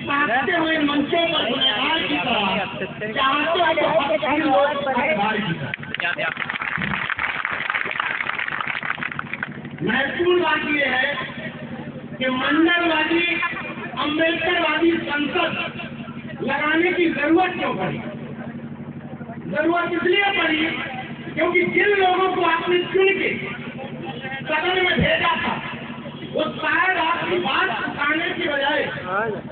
ताकते हुए मंचों पर गुनहगार की तरह चाहते हैं लोग गुनहगार की तरह। महत्वपूर्ण बात यह है कि मंडलवादी अम्बेडकरवादी संसद लगाने की जरूरत क्यों पड़ी? जरूरत इसलिए पड़ी क्योंकि जिन लोगों को आपने चुन के सदन में भेजा था वो शायद आपकी बात उठाने की बजाय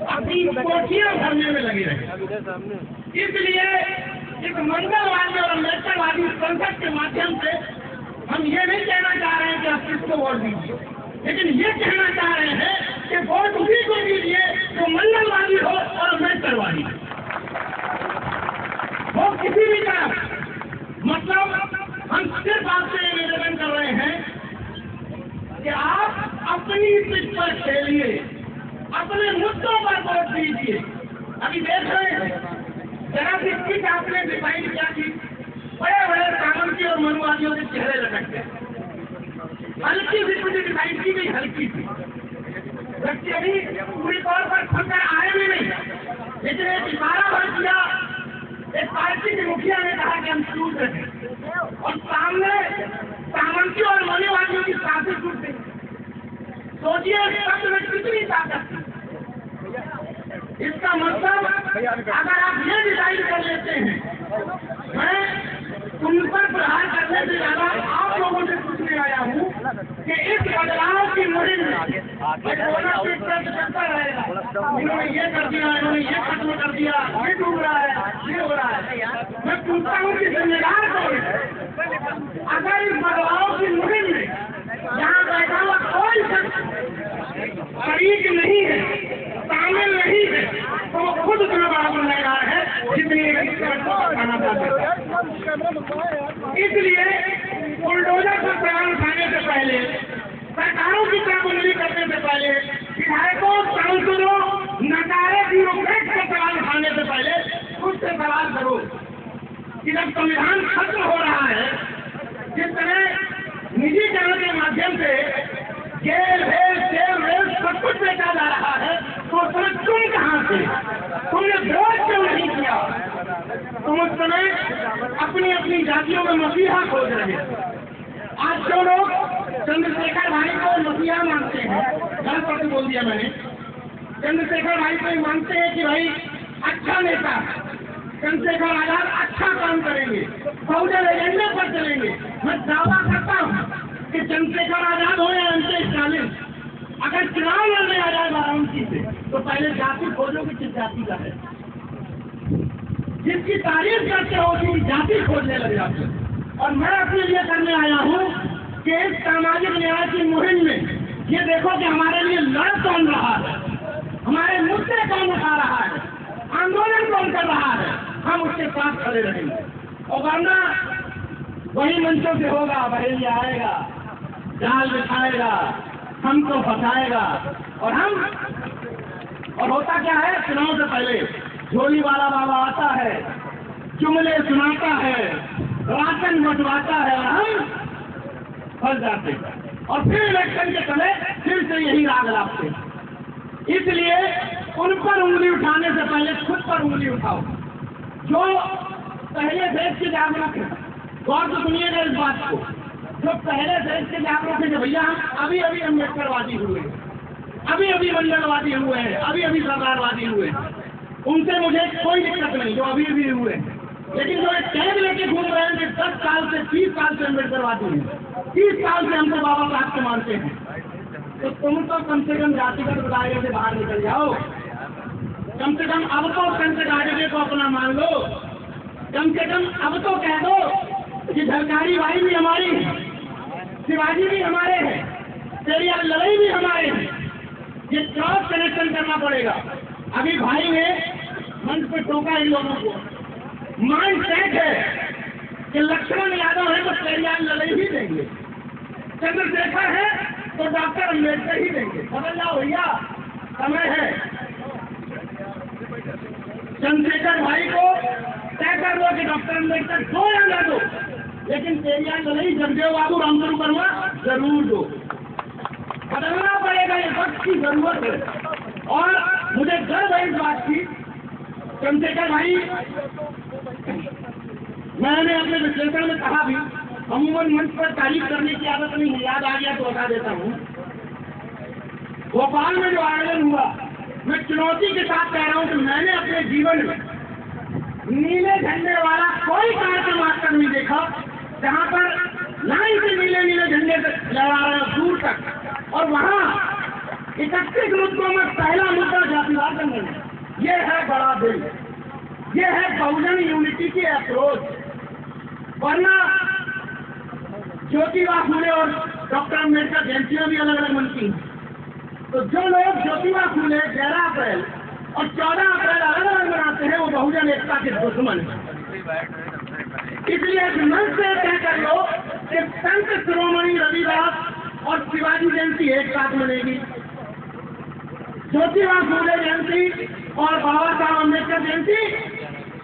अपनी कोठियां भरने में लगे रहे। इसलिए इस मंडलवादी और अम्बेडकरवादी संसद के माध्यम से हम ये नहीं कहना चाह रहे हैं कि आप किसको वोट दीजिए, लेकिन ये कहना चाह रहे हैं कि वोट उसी को दीजिए जो मंडलवादी हो और अम्बेडकरवादी हो। वो किसी भी तरह, मतलब हम सिर्फ आपसे निवेदन कर रहे हैं कि आप अपनी पिच पर खेलिए, अपने मुद्दों पर वोट दीजिए। अभी देख रहे हैं जरा सी पिच आपने डिसाइड क्या की, बड़े बड़े सामंती और मनुवादियों के चेहरे लटक गए। हल्की सी कुछ डिसाइड की गई, हल्की सी बच्चे अभी पूरी तौर पर खुलकर आए भी नहीं, लेकिन एक इशारा भर दिया। एक पार्टी के मुखिया ने कहा कि हम टूट रहे हैं और सामने सामंती और मनुवादियों की साथी टूट गई। सोचिए शब्द में कितनी ताकत थी। इसका मतलब अगर आप ये डिसाइड कर लेते हैं, मैं उन पर प्रहार करने से ज्यादा आप लोगों से पूछने आया हूँ कि इस बदलाव की मुहिम में चलता रहेगा। इन्होंने ये कर दिया, इन्होंने ये खत्म कर दिया, ये डूब रहा है, ये हो रहा है। मैं पूछता हूँ कि जिम्मेदार कौन है? अगर इस बदलाव की मुहिम में यहाँ बैठा हुआ कोई शरीक नहीं है, शामिल नहीं है, तो वो खुद उतना बड़ा गुनहगार है जितनी खाना चाहते हैं। इसलिए बुलडोजर पर सवाल उठाने से पहले, सरकारों की तहबंदी करने से पहले, विधायकों, सांसदों, नकारे ब्यूरोक्रेट पर सवाल उठाने से पहले खुद से सवाल करो कि जब संविधान खत्म हो रहा है, जिस तरह निजीकरण के माध्यम से जेल वेल जेल वेल सब कुछ बेचा जा रहा है, तो उस समय तुम कहाँ थे? तुमने विरोध क्यों नहीं किया? तुम उस समय अपनी अपनी जातियों में मसीहा खोज रहे। आज जो लोग चंद्रशेखर भाई को मसीहा मानते हैं, गलत बात बोल दिया मैंने, चंद्रशेखर भाई को मानते हैं कि भाई अच्छा नेता, चंद्रशेखर आजाद अच्छा काम करेंगे, बहुजन एजेंडे पर चलेंगे। मैं दावा करता हूँ कि चंद्रशेखर आजाद हो या अंते स्टालिन, अगर चुनाव लड़ने आ जाए वाराणसी से, तो पहले जाति खोजो कि किस जाति का है। जिसकी तारीफ करते हो उसकी जाति खोजने लग जाते हैं। और मैं अपने लिए करने आया हूँ कि इस सामाजिक न्याय की मुहिम में ये देखो कि हमारे लिए लड़ कौन रहा है, हमारे मुद्दे कौन उठा रहा है, आंदोलन कौन कर रहा है, हम उसके साथ खड़े रहेंगे। और वरना वही मंचों से होगा, बहेलिया आएगा, जाल बिछाएगा, हमको फंसाएगा, और होता क्या है, चुनाव से पहले झोली वाला बाबा आता है, जुमले सुनाता है, राशन बंटवाता है और हम फंस जाते हैं। और फिर इलेक्शन के समय फिर से यही राग लाते हैं। इसलिए उन पर उंगली उठाने से पहले खुद पर उंगली उठाओ। जो पहले देश के जागरूक है, गौर तो सुनिएगा इस बात को, जो पहले देश के जागरूक है कि भैया हम अभी अभी अम्बेडकरवादी हुए, अभी अभी मंडलवादी हुए हैं, अभी अभी सरदारवादी हुए, उनसे मुझे कोई दिक्कत नहीं जो अभी भी हुए। लेकिन जो एक टैग लेके घूम रहे हैं कि 10 साल से 30 साल से अम्बेडकरवादी हैं, 30 साल से हमको बाबा साहब को मानते हैं, तो तुम तो कम से कम जातिगत दायरे से बाहर निकल जाओ। कम से कम अब तो संत गाड़े को अपना मान लो। कम से कम अब तो कह दो कि झलकारी बाई भी हमारी है, शिवाजी भी हमारे हैं, पेरियार लड़ाई भी हमारे हैं। ये क्रॉस कनेक्शन करना पड़ेगा। अभी भाई ने मंच पे टोका इन लोगों को, माइंड सेट है कि लक्ष्मण यादव है तो पेरियार लड़ाई ही देंगे, चंद्रशेखर है तो डॉक्टर अम्बेडकर ही देंगे। समझ जाओ भैया, समय है। चंद्रशेखर भाई को तय कर दो कि डॉक्टर अम्बेडकर दो या न दो, लेकिन पेरियार लड़ाई जगदेव बाबू रामचंद्र वर्मा जरूर दो। बदलना पड़ेगा, ये वक्त की जरूरत है। और मुझे गर्व है इस बात चंद्रशेखर भाई, मैंने अपने विश्लेषण में कहा भी, अमूमन मंच पर तारीफ करने की आदत नहीं है, याद आ गया तो बता देता हूँ। भोपाल में जो आयोजन हुआ, मैं चुनौती के साथ कह रहा हूँ कि मैंने अपने जीवन में नीले झंडे वाला कोई कार्यक्रम आज तक नहीं देखा जहाँ पर लाइन से नीले नीले झंडे लहरा रहे हैं दूर तक, और वहाँ 31 मुद्दों में पहला मुद्दा जातिवाद है। ये है बड़ा बिल, ये है बहुजन यूनिटी की अप्रोच। वरना ज्योतिबा फूले और डॉक्टर अम्बेडकर जयंतियां भी अलग अलग मनती हैं। तो जो लोग ज्योतिबा फूले 11 अप्रैल और 14 अप्रैल अलग अलग मनाते हैं, वो बहुजन एकता के दुश्मन हैं। इसलिए मंच से तय कर लो कि संत शिरोमणि रविदास और शिवाजी जयंती एक साथ मनेगी, ज्योतिबा फूले जयंती और बाबा साहब अम्बेडकर जयंती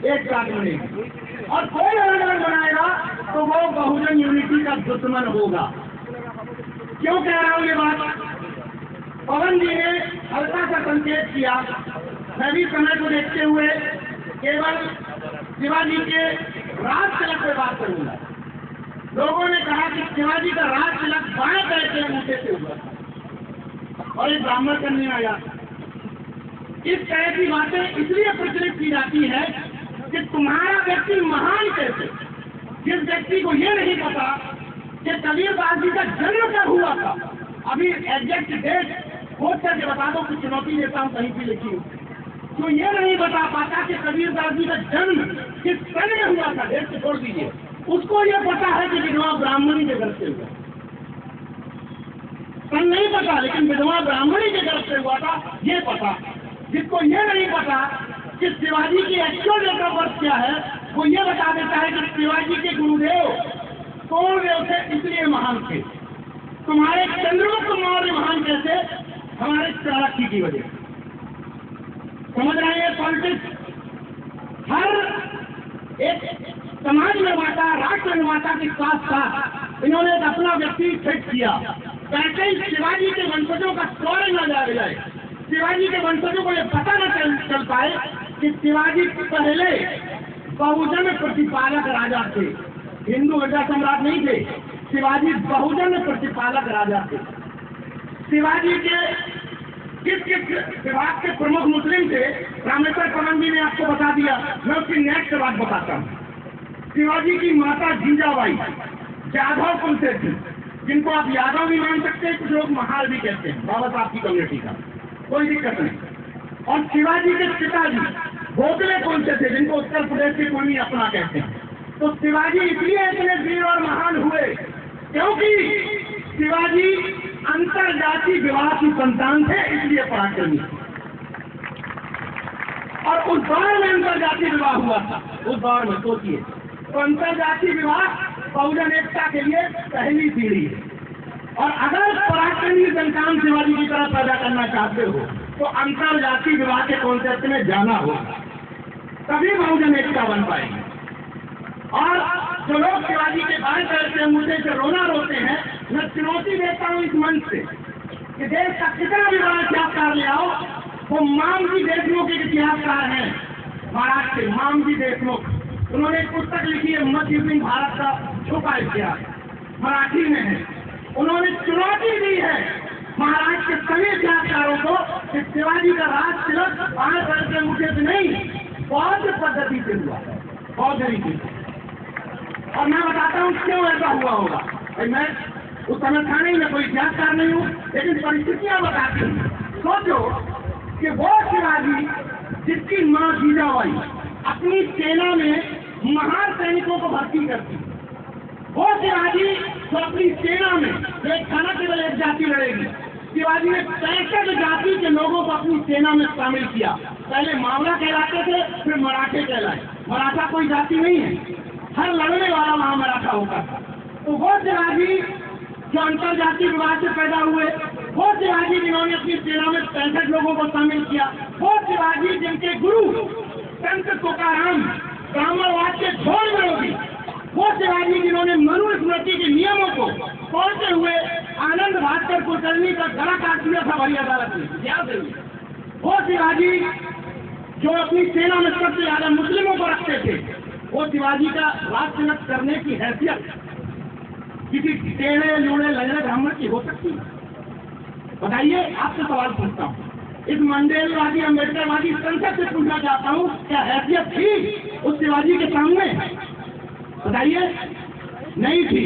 एक साथ मनेगी, और कोई अलग अलग बनाएगा तो वो बहुजन यूनिटी का दुश्मन होगा। क्यों कह रहा हूँ ये बात? पवन जी ने हल्का सा संकेत किया, मैं भी समय को देखते हुए केवल शिवाजी के राज तिलक पे बात करूंगा। लोगों ने कहा कि शिवाजी का राज तिलक बाएं पैर के अंगूठे से हुआ और एक ब्राह्मण करने आया। इस तरह की बातें इसलिए प्रचलित की जाती है कि तुम्हारा व्यक्ति महान कैसे, जिस व्यक्ति को ये नहीं पता कि कबीरदास जी का जन्म कब हुआ था। अभी एग्जैक्ट डेट खोज करके बता दो, कुछ चुनौती देता हूँ कहीं भी लिखी हूँ, तो ये नहीं बता पाता कि कबीरदास जी का जन्म किस सन में हुआ था, डेट से छोड़ दीजिए। उसको ये पता है कि विधवा ब्राह्मणी के घर से हुआ, सन नहीं पता, लेकिन विधवा ब्राह्मणी के घर से हुआ था ये पता। जिसको ये नहीं पता कि शिवाजी की एक्चुअल डेट ऑफ बर्थ क्या है, वो ये बता देता है कि शिवाजी के गुरुदेव कौरव थे इसलिए महान थे। तुम्हारे चंद्रगुप्त मौर्य महान कैसे? हमारे चाणक्य की वजह। समझ रहे हैं? पॉलिटिक्स हर एक समाज निर्माता, राष्ट्र निर्माता के साथ साथ इन्होंने एक अपना व्यक्ति फिट किया ताकि शिवाजी के वंशजों का स्टोरी न जाए, शिवाजी के वंशजों को यह पता न चल पाए कि शिवाजी पहले बहुजन प्रतिपालक राजा थे, हिंदू राजा सम्राट नहीं थे। शिवाजी बहुजन प्रतिपालक राजा थे। शिवाजी के किस विभाग के प्रमुख मुस्लिम थे, रामेश्वर पवन जी ने आपको बता दिया। मैं उसकी नेक्स्ट बात बताता हूँ। शिवाजी की माता जीजाबाई यादव कुल से थी, जिनको आप यादव भी मान सकते हैं, कुछ लोग महाल भी कहते हैं, बाबा साहब की कम्युनिटी का, कोई दिक्कत नहीं। और शिवाजी के पिताजी भोसले कुल से थे, जिनको उत्तर प्रदेश के कुल अपना कहते हैं। तो शिवाजी इसलिए इतने वीर और महान हुए क्योंकि शिवाजी अंतरजातीय विवाह की संतान थे, इसलिए पराक्रमी। और उस दौर में अंतरजातीय विवाह हुआ था, उस दौर में सोचिए, तो अंतरजातीय विवाह बहुजन एकता के लिए पहली सीढ़ी है। और अगर पराक्रमी संतान शिवाजी की तरह पैदा करना चाहते हो तो अंतरजातीय विवाह के कॉन्सेप्ट में जाना होगा, तभी बहुजन एकता बन पाएगी। और जो लोग शिवाजी के बाएं पैर से अंगूठे से रोना रोते हैं, मैं चुनौती देता हूँ इस मंच से कि देश का कितना भी बड़ा इतिहासकार ले आओ, वो मामजी देशमुख एक इतिहासकार हैं, महाराष्ट्र के मामजी देशमुख। उन्होंने एक पुस्तक लिखी है मध्ययुगीन भारत का छुपा इतिहास, मराठी में है। उन्होंने चुनौती दी है महाराष्ट्र के सभी इतिहासकारों को कि शिवाजी का राज तिलक बाएं पैर के अंगूठे से नहीं, बौद्ध पद्धति से हुआ, बौद्ध रीति से। और मैं बताता हूँ क्यों ऐसा हुआ होगा। मैं उस समय था नहीं, मैं कोई इतिहासकार नहीं हूँ, लेकिन परिस्थितियां बताती हूँ। सोचो कि वो शिवाजी जिसकी माँ जीजाबाई अपनी सेना में महान सैनिकों को भर्ती करती, वो शिवाजी जो अपनी सेना में एक खाना केवल एक जाति लड़ेगी, शिवाजी ने 65 जाति के लोगों को अपनी सेना में शामिल किया। पहले मावला कहलाते थे, फिर मराठे कहलाए। मराठा कोई जाति नहीं है, हर लड़ने वाला वहां मराठा होता था। तो वो शिवाजी जो अंतरजातीय विवाह से पैदा हुए, वो शिवाजी जिन्होंने अपनी सेना में 65 लोगों को शामिल किया, वो शिवाजी जिनके गुरु संत तुकाराम ब्राह्मणवाद के घोर विरोधी, वो शिवाजी जिन्होंने मनुस्मृति के नियमों को तोड़ते हुए आनंद भास्कर कुलकर्णी का गला काट दिया था बड़ी अदालत में, याद है। वो शिवाजी जो अपनी सेना में सबसे ज्यादा मुस्लिमों को रखते थे, वो शिवाजी का राज तिलक करने की हैसियत किसी टेढ़े लूढ़े लंगड़े ब्राह्मण की हो सकती है? बताइए, आपसे सवाल पूछता हूँ। इस मंडेलवादी अम्बेडकरवादी संसद से पूछना चाहता हूँ, क्या हैसियत थी उस शिवाजी के सामने? बताइए, नहीं थी।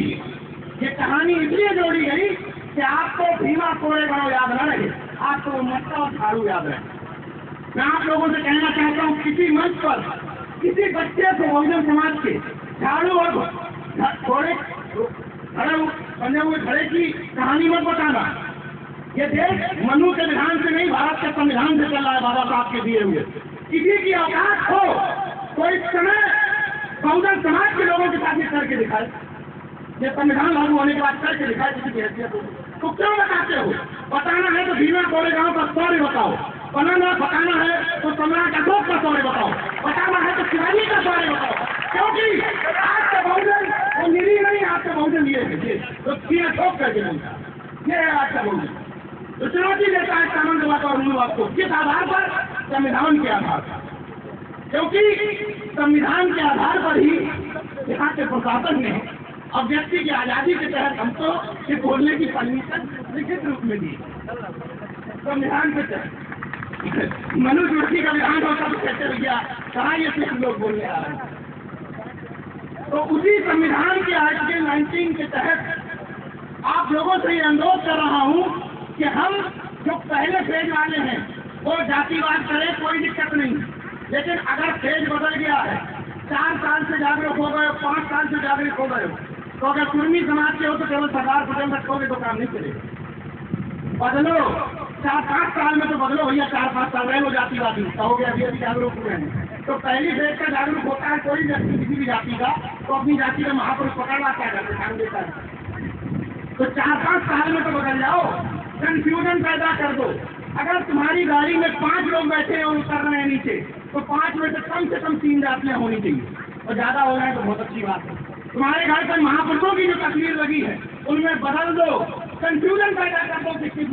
ये कहानी इसलिए जोड़ी गई कि आपको भीमा कोरेगांव याद न रहे, आपको मक्का और झाड़ू याद रहे। मैं आप लोगों से कहना चाहता हूँ, किसी मंच पर किसी बच्चे को बहुजन समाज के झाड़ू और घोड़े बने हुए घड़े की कहानी मत बताना। ये देश मनु के विधान से नहीं, भारत के संविधान से चल रहा है, बाबा साहब के दिए हुए। किसी की औकात हो तो इस समय बहुजन समाज के लोगों के साथ करके दिखाए, ये संविधान लागू होने के बाद करके दिखाए किसी की हैसियत हो तो क्यों बताते हो? बताना है तो भीमा कोरेगांव का स्टोरी बताओ, बताना है तो सम्राट अशोक का स्टोरी बताओ, बताना है तो शिवाजी का स्टोरी बताओ। क्योंकि आज का बहुजन वो निरी नहीं, आज का बहुजन ये है तो अशोक करके बोलता, ये है आज का बहुजन। तो चुनौती देता है सामंतवाद और मूलवाद को, किस आधार पर? संविधान के आधार पर। क्योंकि संविधान के आधार पर ही यहाँ के प्रशासन ने अब व्यक्ति की आजादी के तहत हमको ये बोलने की परमिशन लिखित रूप में दी। संविधान के तहत मनुष्य व्यक्ति का विधान होता तो कहते भैया कहाँ ये सिर्फ लोग बोलने आ रहे हैं। तो उसी संविधान के आर्टिकल 19 के तहत आप लोगों से ये अनुरोध कर रहा हूँ कि हम जो पहले फेज वाले हैं वो जातिवाद करें, कोई दिक्कत नहीं। लेकिन अगर फेज बदल गया है, 4 साल से जागरूक हो गए, 5 साल से जागरूक हो गए, तो अगर कुर्मी समाज के हो तो केवल सरदार पटेल रखोगे तो काम नहीं चलेगा। बदलो, 4-5 साल में तो बदलो भैया, 4-5 साल रह लो जातिवादी, कहोगे अभी जागरूक हुए हैं। तो पहली फेज का जागरूक होता है कोई व्यक्ति किसी भी जाति का, तो अपनी जाति का महापुरुष पकड़वा क्या करते, काम देता है। तो 4-5 साल में तो बदल जाओ, कंफ्यूजन पैदा कर दो। अगर तुम्हारी गाड़ी में 5 लोग बैठे हैं और उतर रहे हैं नीचे, तो 5 में से कम 3 जातियां होनी चाहिए, और ज्यादा हो रहा है तो बहुत अच्छी बात है। तुम्हारे घर पर महापुरुषों की जो तस्वीर लगी है उनमें बदल दो, कंफ्यूजन पैदा कर दो कि किस